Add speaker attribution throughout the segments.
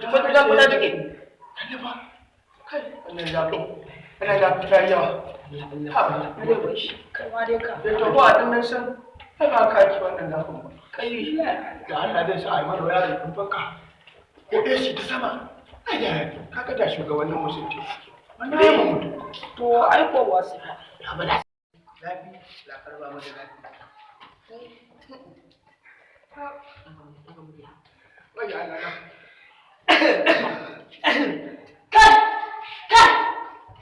Speaker 1: kuma ta fada take kalle ba kai wannan zafi ana da fitar yawa ha ne ba shi kai ma dai ka to ko a dan nan san kai ba ka ci wannan zafin ba kai da Allah zai sa ai mana yaro kun fanka ko dai shi ta sama ai da kaga da shugabannin musulunci wannan dai mu mutu to ai ko wasu ya ba lafi la karba mu da lafi wai Allah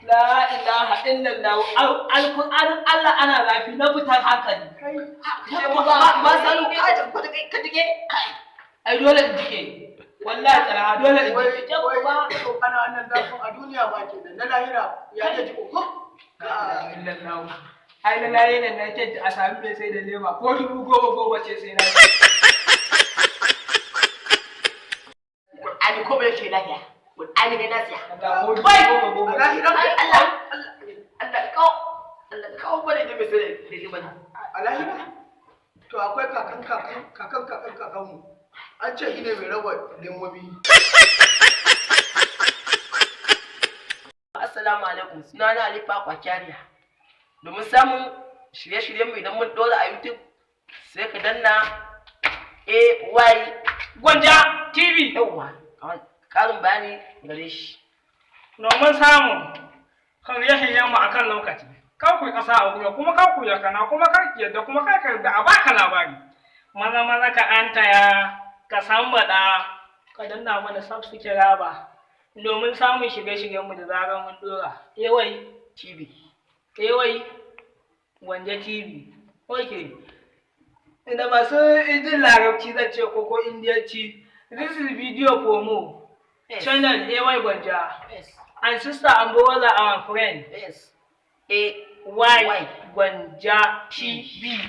Speaker 2: La ilaha illallah alƙur'anin Allah ana zafi na fitar hankali. Ba sanu ka jike? Ai dole in jike. Wallahi tsara dole in jike.
Speaker 1: Wai to kana wannan zafin a duniya ba kenan na lahira ya ji jiko.
Speaker 2: La illallah. Ai na lahira nan ce a sami mai sai da lema ko 10,000 ce sai na.
Speaker 1: Qur'ani ko bai ce lafiya. Qur'ani ne nasiya.
Speaker 2: Bai
Speaker 1: Allah kawo bane da misali da shi bane. Alahira to akwai kakan mu. An ce shine mai raba lemobi. Assalamu alaikum. Sunana Ali Fakwa Kyariya. Domin samun shirye-shiryen mu idan mun dora a YouTube sai ka danna AY
Speaker 2: Gwanja TV.
Speaker 1: yawa. Karin bayani gare shi.
Speaker 2: Domin samun shirye-shiryen mu akan lokaci. Kar ku kasa a wuya kuma kar ku yakana kuma kar ki yadda kuma kar ka yarda a baka labari. Maza ka antaya ka sambada ka danna mana subscribe domin samun shirye-shiryen mu da zarar mun dora. AY
Speaker 1: TV.
Speaker 2: AY Gwanja TV. Okay. Inda masu jin larabci zan ce ko indiyanci. This is video for more.
Speaker 1: Yes.
Speaker 2: Channel AY Gwanja.
Speaker 1: Yes.
Speaker 2: And sister and brother our friend.
Speaker 1: Yes.
Speaker 2: AY Gwanja TV.